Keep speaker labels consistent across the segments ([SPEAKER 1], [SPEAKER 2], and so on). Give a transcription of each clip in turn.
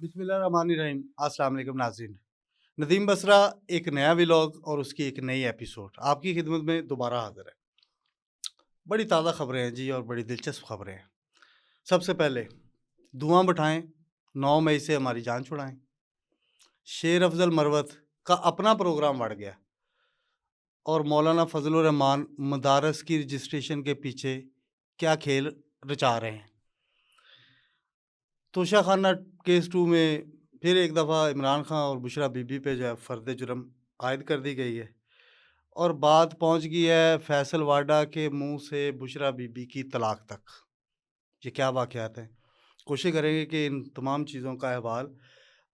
[SPEAKER 1] बिस्मिल्लाहिर्रहमानिर्रहीम। अस्सलाम वालेकुम नाज़रीन। नदीम बसरा एक नया व्लॉग और उसकी एक नई एपिसोड आपकी खिदमत में दोबारा हाज़िर है। बड़ी ताज़ा खबरें हैं जी और बड़ी दिलचस्प खबरें हैं। सबसे पहले धुआं बिठाएँ, 9 मई से हमारी जान छुड़ाएँ। शेर अफ़ज़ल मरवत का अपना प्रोग्राम बढ़ गया और मौलाना फ़ज़लुर रहमान मदारस की रजिस्ट्रेशन के पीछे क्या खेल रचा रहे हैं। तोशाखाना केस 2 में फिर एक दफ़ा इमरान खान और बुशरा बीबी पे जो है फ़र्द जुर्म आयद कर दी गई है और बात पहुंच गई है फैसल वाडा के मुंह से बुशरा बीबी की तलाक तक। ये क्या वाक़यात हैं? कोशिश करेंगे कि इन तमाम चीज़ों का अहवाल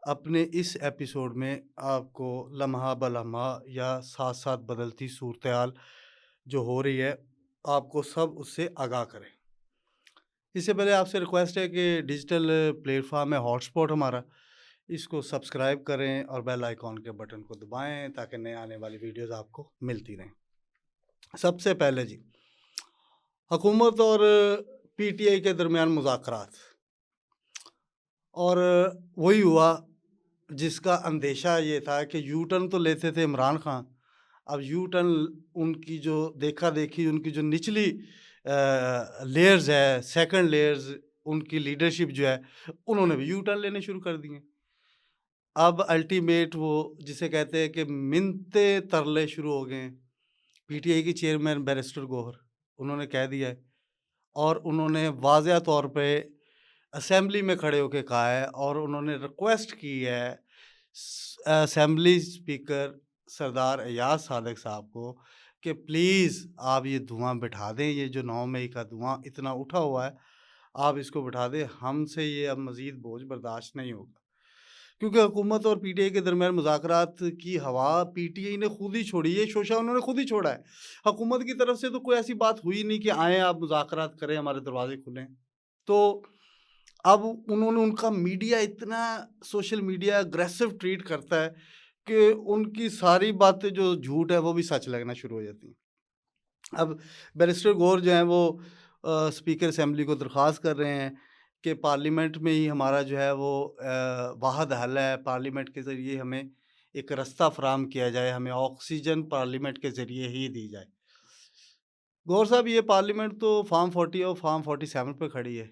[SPEAKER 1] अपने इस एपिसोड में आपको लम्हा बलम्हा या साथ-साथ बदलती सूरत-ए-हाल जो हो रही है, आपको सब उससे आगाह करें। इससे पहले आपसे रिक्वेस्ट है कि डिजिटल प्लेटफॉर्म है हॉटस्पॉट हमारा, इसको सब्सक्राइब करें और बेल आइकॉन के बटन को दबाएं ताकि नए आने वाली वीडियोस आपको मिलती रहें। सबसे पहले जी, हुकूमत और पीटीआई के दरमियान मुज़ाकरात और वही हुआ जिसका अंदेशा ये था कि यू टर्न तो लेते थे इमरान खान, अब यू टर्न उनकी जो देखा-देखी उनकी जो निचली लेयर्स है, सेकंड लेयर्स उनकी लीडरशिप जो है, उन्होंने भी यू टर्न लेने शुरू कर दिए। अब अल्टीमेट वो जिसे कहते हैं कि मिन्नते तरले शुरू हो गए हैं। पीटीआई की चेयरमैन बैरिस्टर गौहर, उन्होंने कह दिया है और उन्होंने वाज़ह तौर पे असेंबली में खड़े होके कहा है और उन्होंने रिक्वेस्ट की है असेंबली स्पीकर सरदार एयाज सादिक साहब को कि प्लीज़ आप ये धुआं बिठा दें, ये जो 9 मई का धुआं इतना उठा हुआ है, आप इसको बिठा दें, हमसे ये अब मज़ीद बोझ बर्दाश्त नहीं होगा। क्योंकि हुकूमत और पीटीआई के दरमियान मुज़ाकरात की हवा पीटीआई ने खुद ही छोड़ी, ये शोशा उन्होंने खुद ही छोड़ा है। हुकूमत की तरफ से तो कोई ऐसी बात हुई नहीं कि आएँ आप मुज़ाकरात करें, हमारे दरवाज़े खुले हैं। तो अब उन्होंने उनका मीडिया इतना सोशल मीडिया अग्रेसिव ट्रीट करता है कि उनकी सारी बातें जो झूठ है वो भी सच लगना शुरू हो जाती हैं। अब बैरिस्टर गौहर जो हैं वो स्पीकर असेंबली को दरख्वास्त कर रहे हैं कि पार्लियामेंट में ही हमारा जो है वो वाहद हल है, पार्लियामेंट के ज़रिए हमें एक रास्ता फ़राहम किया जाए, हमें ऑक्सीजन पार्लियामेंट के ज़रिए ही दी जाए। गौहर साहब, ये पार्लियामेंट तो फ़ॉर्म 40 और फ़ॉर्म 47 पे खड़ी है।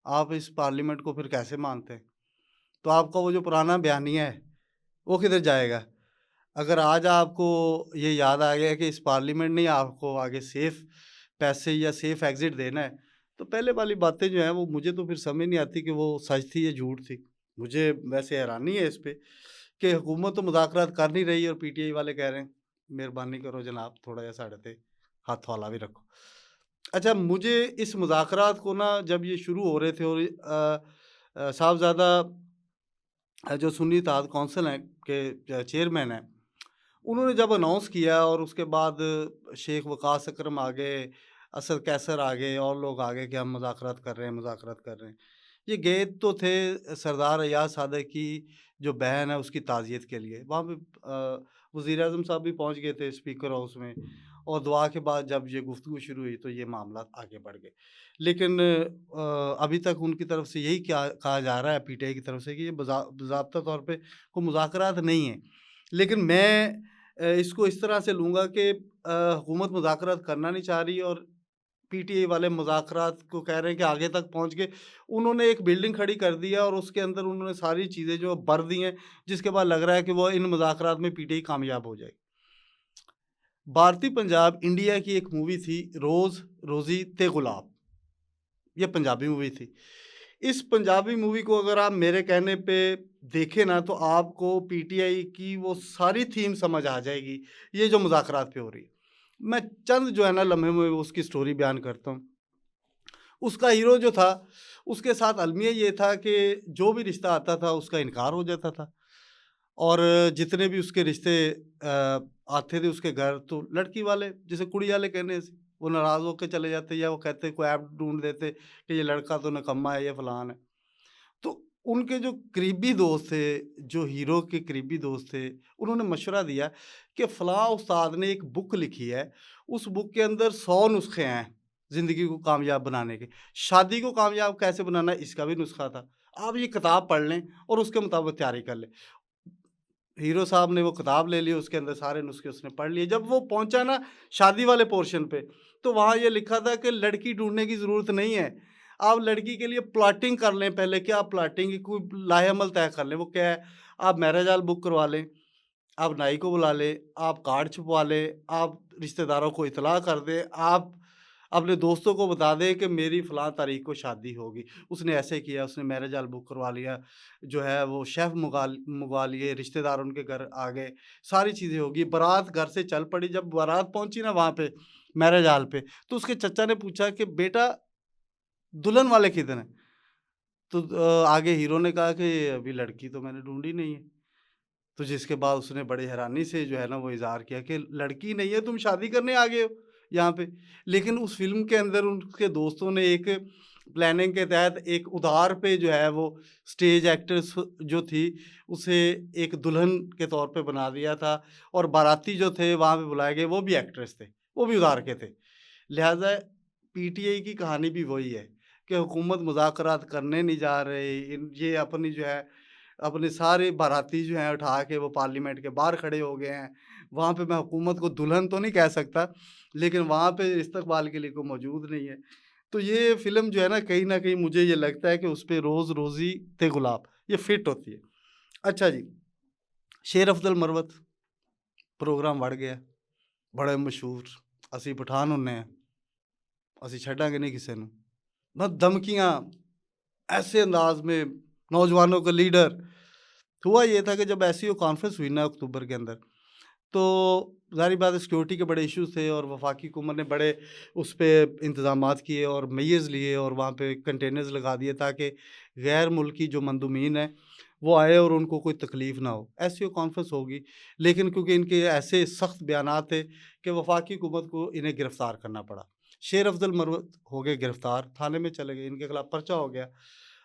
[SPEAKER 1] आप इस पार्लियामेंट को फिर कैसे मानते हैं? तो आपका वो जो पुराना बयानिया है, वो किधर जाएगा? अगर आज आपको ये याद आ गया कि इस पार्लियामेंट ने आपको आगे सेफ पैसे या सेफ एग्ज़िट देना है, तो पहले वाली बातें जो हैं वो मुझे तो फिर समझ नहीं आती कि वो सच थी या झूठ थी। मुझे वैसे हैरानी है इस पे कि हुकूमत तो मुज़ाकरात कर नहीं रही और पीटीआई वाले कह रहे हैं, मेहरबानी करो जनाब थोड़ा जिहा साढ़े ते हत्थ हौला भी रखो। अच्छा, मुझे इस मुज़ाकरात को ना जब ये शुरू हो रहे थे और साहबज़ादा जो सुन्नी इत्तेहाद कौंसिल हैं के चेयरमैन हैं, उन्होंने जब अनाउंस किया और उसके बाद शेख वक़ास अकरम आ गए, असद कैसर आ गए और लोग आ गए कि हम मुज़ाकरात कर रहे हैं, मुज़ाकरात कर रहे हैं। ये गए तो थे सरदार अयाज सादिक की जो बहन है उसकी ताज़ियत के लिए। वहाँ पे वज़ीर-ए-आज़म साहब भी पहुँच गए थे स्पीकर हाउस में और दुआ के बाद जब ये गुफ्तगू शुरू हुई तो ये मामला आगे बढ़ गए। लेकिन अभी तक उनकी तरफ से यही क्या कहा जा रहा है पीटीआई की तरफ से कि ये बाज़ाब्ता तौर पे कोई मुज़ाकरात नहीं है। लेकिन मैं इसको इस तरह से लूँगा कि हुकूमत मुज़ाकरात करना नहीं चाह रही और पीटीआई वाले मुज़ाकरात को कह रहे हैं कि आगे तक पहुँच के उन्होंने एक बिल्डिंग खड़ी कर दी है और उसके अंदर उन्होंने सारी चीज़ें जो भर दी हैं, जिसके बाद लग रहा है कि वो इन मुज़ाकरात में पीटीआई कामयाब हो जाएगी। भारतीय पंजाब इंडिया की एक मूवी थी रोज़ रोज़ी ते गुलाब, ये पंजाबी मूवी थी। इस पंजाबी मूवी को अगर आप मेरे कहने पे देखें ना तो आपको पीटीआई की वो सारी थीम समझ आ जाएगी, ये जो मुज़ाकरात पे हो रही है। मैं चंद जो है ना लम्हे में उसकी स्टोरी बयान करता हूँ। उसका हीरो जो था, उसके साथ अलमिया ये था कि जो भी रिश्ता आता था उसका इनकार हो जाता था और जितने भी उसके रिश्ते आते थे उसके घर तो लड़की वाले जैसे कुड़ी वाले कहने से वो नाराज़ होके चले जाते या वो कहते कोई ऐप ढूँढ देते कि ये लड़का तो निकम्मा है, ये फलान है। तो उनके जो करीबी दोस्त थे, जो हीरो के करीबी दोस्त थे, उन्होंने मशवरा दिया कि फलाँ उस्ताद ने एक बुक लिखी है, उस बुक के अंदर 100 नुस्खे हैं ज़िंदगी को कामयाब बनाने के। शादी को कामयाब कैसे बनाना है इसका भी नुस्खा था। आप ये किताब पढ़ लें और उसके मुताबिक तैयारी कर लें। हीरो साहब ने वो किताब ले ली, उसके अंदर सारे नुस्खे उसने पढ़ लिए। जब वो पहुँचा ना शादी वाले पोर्शन पे, तो वहाँ ये लिखा था कि लड़की ढूँढने की ज़रूरत नहीं है। आप लड़की के लिए प्लॉटिंग कर लें पहले, कि आप प्लॉटिंग की कोई लाहेअमल तय कर लें। वो क्या है, आप मैरिज हॉल बुक करवा लें, आप नाई को बुला लें, आप कार्ड छपवा लें, आप रिश्तेदारों को इत्तला कर दें, आप अपने दोस्तों को बता दें कि मेरी फ़लाँ तारीख को शादी होगी। उसने ऐसे किया, उसने मैरिज हॉल बुक करवा लिया, जो है वो शेफ़ मँगवा लिए, रिश्तेदार उनके घर आ गए, सारी चीज़ें हो गई। बारात घर से चल पड़ी, जब बारात पहुँची ना वहाँ पे मैरिज हॉल पे, तो उसके चचा ने पूछा कि बेटा दुल्हन वाले किधर हैं? तो आगे हीरो ने कहा कि अभी लड़की तो मैंने ढूँढी नहीं है। तो जिसके बाद उसने बड़ी हैरानी से जो है ना वो इज़हार किया कि लड़की नहीं है, तुम शादी करने आ गए हो यहाँ पे। लेकिन उस फ़िल्म के अंदर उनके दोस्तों ने एक प्लानिंग के तहत एक उधार पे जो है वो स्टेज एक्ट्रेस जो थी, उसे एक दुल्हन के तौर पे बना दिया था, और बाराती जो थे वहाँ पे बुलाए गए वो भी एक्ट्रेस थे, वो भी उधार के थे। लिहाज़ा पीटीआई की कहानी भी वही है कि हुकूमत मुज़ाकरात करने नहीं जा रही, ये अपनी जो है अपने सारे बाराती जो हैं उठा के वो पार्लियामेंट के बाहर खड़े हो गए हैं। वहाँ पे मैं हुकूमत को दुल्हन तो नहीं कह सकता, लेकिन वहाँ पे इस्तकबाल के लिए कोई मौजूद नहीं है। तो ये फ़िल्म जो है ना, कहीं न कहीं मुझे ये लगता है कि उसपे रोज़ रोज़ी ते गुलाब ये फिट होती है। अच्छा जी, शेर अफ़ज़ल मरवत प्रोग्राम बढ़ गया, बड़े मशहूर, ਅਸੀਂ ਪਠਾਨ ਹੁੰਨੇ ਆ, ਅਸੀਂ ਛੱਡਾਂਗੇ नहीं किसी ਨੂੰ। बस धमकियाँ ऐसे अंदाज में, नौजवानों का लीडर। हुआ ये था कि जब एससीओ कॉन्फ्रेंस हुई ना अक्टूबर के अंदर, तो ज़ाहिर बात है सिक्योरिटी के बड़े इश्यूज़ थे, और वफाकी हुकूमत ने बड़े उस पे इंतज़ामात किए और मेयर्स लिए और वहाँ पे कंटेनर्स लगा दिए ताकि गैर मुल्की जो मंदूमीन हैं वो आए और उनको कोई तकलीफ़ ना हो। एससीओ कॉन्फ्रेंस होगी, लेकिन क्योंकि इनके ऐसे सख्त बयानात थे कि वफाकी हुकूमत को इन्हें गिरफ़्तार करना पड़ा। शेर अफ़ज़ल मरवत हो गए गिरफ़्तार, थाने में चले गए, इनके खिलाफ़ पर्चा हो गया।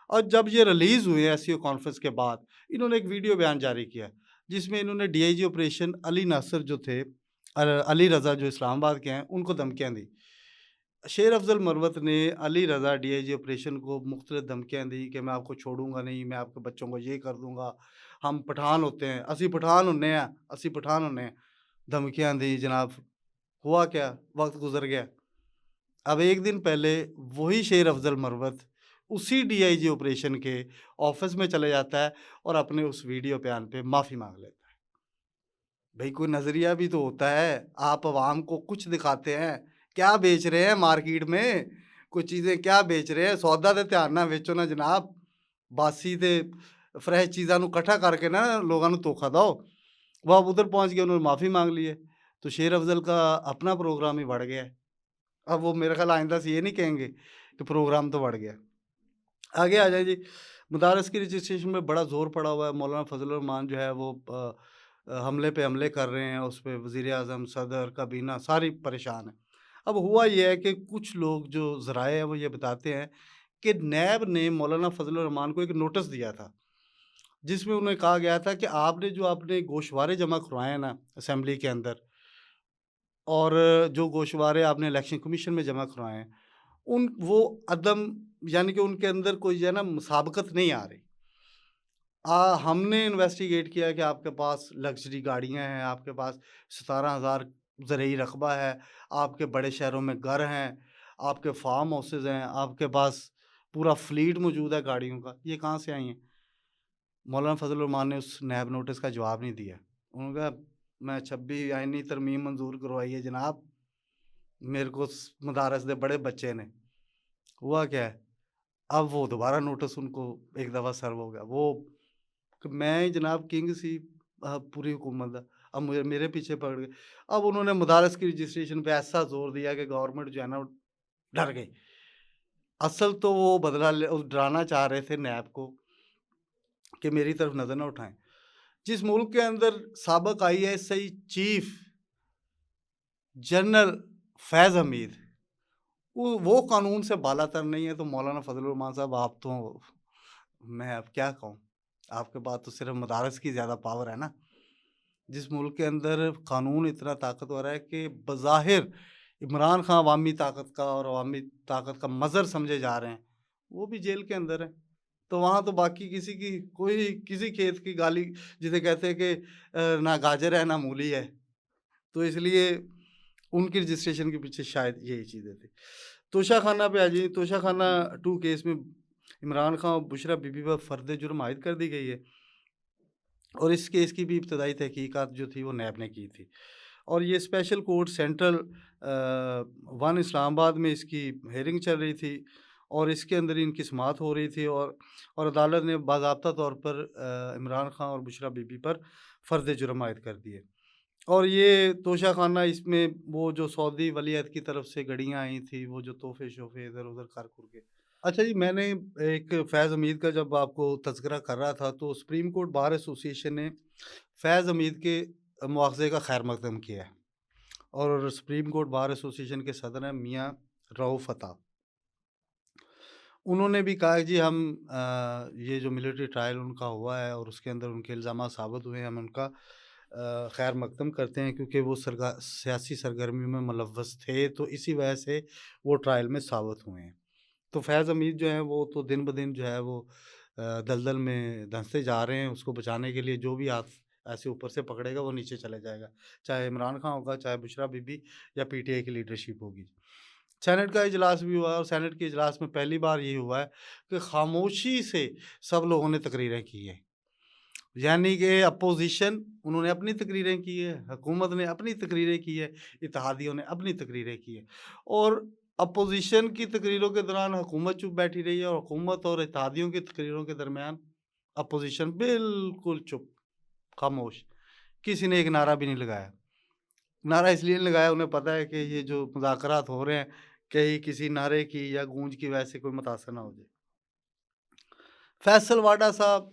[SPEAKER 1] और जब ये रिलीज़ हुए एससीओ कॉन्फ्रेंस के बाद, इन्होंने एक वीडियो बयान जारी किया, जिसमें इन्होंने डीआईजी ऑपरेशन अली नासर जो थे, अली रज़ा जो इस्लामाबाद के हैं, उनको धमकियाँ दी। शेर अफ़ज़ल मरवत ने अली रज़ा डीआईजी ऑपरेशन को मुख्तलिफ़ धमकियाँ दी कि मैं आपको छोड़ूँगा नहीं, मैं आपके बच्चों को ये कर दूँगा, हम पठान होते हैं, असी पठान हुन्ने हैं, असी पठान हुन्ने हैं। धमकियाँ दी जनाब। हुआ क्या? वक़्त गुज़र गया। अब 1 दिन पहले वही शेर अफ़ज़ल मरवत उसी डीआईजी ऑपरेशन के ऑफ़िस में चले जाता है और अपने उस वीडियो बयान पे माफ़ी माँग लेता है। भई कोई नज़रिया भी तो होता है, आप अवाम को कुछ दिखाते हैं, क्या बेच रहे हैं मार्केट में? कोई चीज़ें क्या बेच रहे हैं? सौदा ते ध्यान नाल बेचो ना जनाब, बासी ते फ्रैश चीज़ां नूं इकट्ठा करके ना लोगां नूं धोखा दो। वो अब उधर पहुँच गए, उन्होंने माफ़ी माँग ली है, तो शेर अफ़ज़ल का अपना प्रोग्राम ही बढ़ गया है। अब वो मेरे ख़्याल आइंदा से ये नहीं कहेंगे कि प्रोग्राम तो बढ़ गया। आगे आ जाएँ जी, मदारस की रजिस्ट्रेशन में बड़ा ज़ोर पड़ा हुआ है, मौलाना फ़ज़ल रहमान जो है वो हमले पे हमले कर रहे हैं, उस पे वज़ीर-ए-आज़म, सदर, काबीना सारी परेशान हैं। अब हुआ ये है कि कुछ लोग जो ज़राए हैं वो ये बताते हैं कि नैब ने मौलाना फ़ज़ल रहमान को एक नोटिस दिया था, जिसमें उन्हें कहा गया था कि आपने जो आपने गोशवारे जमा करवाए हैं ना असेंबली के अंदर, और जो गोशवारे आपने इलेक्शन कमीशन में जमा करवाए हैं, उन वो अदम यानी कि उनके अंदर कोई जो है ना मुसाबकत नहीं आ रही। हमने इन्वेस्टिगेट किया कि आपके पास लग्ज़री गाड़ियाँ हैं, आपके पास 17,000 ज़रई रकबा है, आपके बड़े शहरों में घर हैं, आपके फार्म हाउसेज़ हैं, आपके पास पूरा फ्लीट मौजूद है गाड़ियों का, ये कहाँ से आई हैं? मौलाना फ़ज़ल रहमान ने उस नैब नोटिस का जवाब नहीं दिया। उन्होंने कहा, मैं 26 आईनी तरमीम मंज़ूर करवाई है जनाब, मेरे को मदारस दे बड़े बच्चे ने। हुआ क्या है? अब वो दोबारा नोटिस उनको एक दफ़ा सर्व हो गया। वो कि मैं जनाब किंग सी पूरी हुकूमत दा। अब मुझे मेरे पीछे पड़ गए। अब उन्होंने मदारस की रजिस्ट्रेशन पे ऐसा ज़ोर दिया कि गवर्नमेंट जो है ना वो डर गई। असल तो वो बदला डराना चाह रहे थे नैब को कि मेरी तरफ नज़र ना उठाएँ। जिस मुल्क के अंदर साबिक़ आईएसआई चीफ जनरल फैज़ हमीद, वो कानून से बालातर नहीं है, तो मौलाना फ़ज़ल रहमान साहब आप तो, मैं अब क्या कहूँ? आपके पास तो सिर्फ़ मदारस की ज़्यादा पावर है ना। जिस मुल्क के अंदर कानून इतना ताकतवर है कि बज़ाहिर عمران خان عوامی طاقت کا اور عوامی طاقت کا مظہر سمجھے جا رہے ہیں، وہ بھی جیل کے اندر ہیں۔ تو وہاں تو باقی کسی کی کوئی کسی کھیت کی گالی جسے کہتے ہیں کہ نہ گاجر ہے نہ مولی ہے، تو اس لیے ان کی رجسٹریشن کے پیچھے شاید یہی چیزیں تھی۔ توشہ خانہ پہ آ جائیے، توشہ خانہ 2 کیس میں عمران خان اور بشریٰ بی بی پر فرد جرم عائد کر دی گئی ہے، اور اس کیس کی بھی ابتدائی تحقیقات جو تھی وہ نیب نے کی تھی، اور یہ اسپیشل کورٹ سینٹرل 1 اسلام آباد میں اس کی ہیئرنگ چل رہی تھی، اور اس کے اندر ان کی سماعت ہو رہی تھی، اور عدالت نے باضابطہ طور پر عمران خان اور بشریٰ بی بی پر فرد جرم عائد کر دیے۔ اور یہ توشہ خانہ اس میں وہ جو سعودی ولی عہد کی طرف سے گڑیاں آئی تھیں، وہ جو تحفے شوفے ادھر ادھر کر کے۔ اچھا جی، میں نے ایک فیض حمید کا جب آپ کو تذکرہ کر رہا تھا تو سپریم کورٹ بار ایسوسی ایشن نے فیض حمید کے مواخذے کا خیر مقدم کیا ہے، اور سپریم کورٹ بار ایسوسی ایشن کے صدر ہیں میاں رؤف عطا، انہوں نے بھی کہا کہ جی ہم یہ جو ملٹری ٹرائل ان کا ہوا ہے اور اس کے اندر ان کے الزامات ثابت ہوئے ہیں، ہم ان کا خیر مقدم کرتے ہیں، کیونکہ وہ سیاسی سرگرمیوں میں ملوث تھے، تو اسی وجہ سے وہ ٹرائل میں ثابت ہوئے ہیں۔ تو فیض حمید جو ہیں وہ تو دن بدن جو ہے وہ دلدل میں دھنستے جا رہے ہیں، اس کو بچانے کے لیے جو بھی ہاتھ ایسے اوپر سے پکڑے گا وہ نیچے چلے جائے گا، چاہے عمران خان ہوگا، چاہے بشریٰ بی بی یا پی ٹی آئی کی لیڈرشپ ہوگی۔ سینٹ کا اجلاس بھی ہوا، اور سینٹ کے اجلاس میں پہلی بار یہ ہوا ہے کہ خاموشی سے سب لوگوں نے تقریریں کی ہیں، یعنی کہ اپوزیشن انہوں نے اپنی تقریریں کی ہے، حکومت نے اپنی تقریریں کی ہے، اتحادیوں نے اپنی تقریریں کی ہیں، اور اپوزیشن کی تقریروں کے دوران حکومت چپ بیٹھی رہی ہے، اور حکومت اور اتحادیوں کی تقریروں کے درمیان اپوزیشن بالکل چپ، خاموش، کسی نے ایک نعرہ بھی نہیں لگایا۔ نعرہ اس لیے نہیں لگایا، انہیں پتہ ہے کہ یہ جو مذاکرات ہو رہے ہیں کہیں کسی نعرے کی یا گونج کی وجہ سے کوئی متاثر نہ ہو جائے۔ فیصل واڈا صاحب،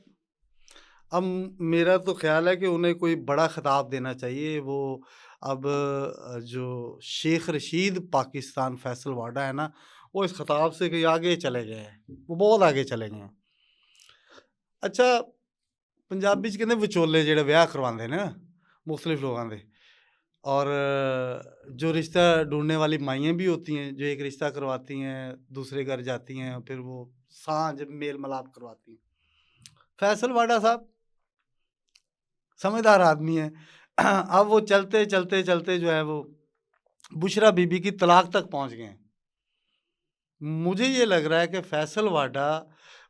[SPEAKER 1] اب میرا تو خیال ہے کہ انہیں کوئی بڑا خطاب دینا چاہیے، وہ اب جو شیخ رشید پاکستان فیصل واڈا ہے نا، وہ اس خطاب سے کہیں آگے چلے گئے ہیں، وہ بہت آگے چلے گئے ہیں۔ اچھا، پنجابی چ کہندے وچولے جڑے ویاہ کرواندے نے نا مختلف لوگاں دے، اور جو رشتہ ڈھونڈنے والی مائیں بھی ہوتی ہیں، جو ایک رشتہ کرواتی ہیں دوسرے گھر جاتی ہیں، پھر وہ سانجھ میل ملاپ کرواتی ہیں۔ فیصل واڈا صاحب سمجھدار آدمی ہیں، اب وہ چلتے چلتے چلتے جو ہے وہ بشریٰ بی بی کی طلاق تک پہنچ گئے ہیں۔ مجھے یہ لگ رہا ہے کہ فیصل واڈا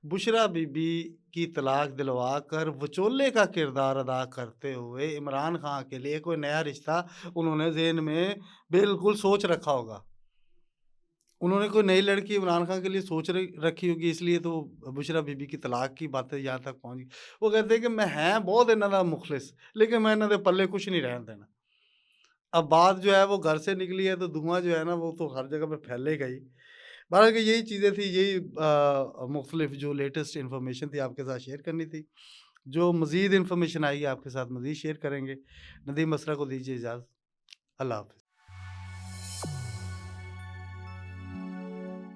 [SPEAKER 1] بشریٰ بی بی کی طلاق دلوا کر وچولے کا کردار ادا کرتے ہوئے عمران خان کے لیے کوئی نیا رشتہ انہوں نے ذہن میں بالکل سوچ رکھا ہوگا، انہوں نے کوئی نئی لڑکی عمران خان کے لیے سوچ رکھی ہوگی، اس لیے تو بشریٰ بی بی کی طلاق کی باتیں یہاں تک پہنچ گئی۔ وہ کہتے ہیں کہ میں ہیں بہت انہوں دا مخلص، لیکن میں انہوں دے پلے کچھ نہیں رہن دینا۔ اب بات جو ہے وہ گھر سے نکلی ہے تو دھواں جو ہے نا وہ تو ہر جگہ پہ پھیلے گا ہی۔ بہرحال کہ یہی چیزیں تھی، یہی مختلف جو لیٹسٹ انفارمیشن تھی آپ کے ساتھ شیئر کرنی تھی۔ جو مزید انفارمیشن آئی ہے آپ کے ساتھ مزید شیئر کریں گے۔ ندیم اسرا کو دیجیے اجازت، اللہ حافظ۔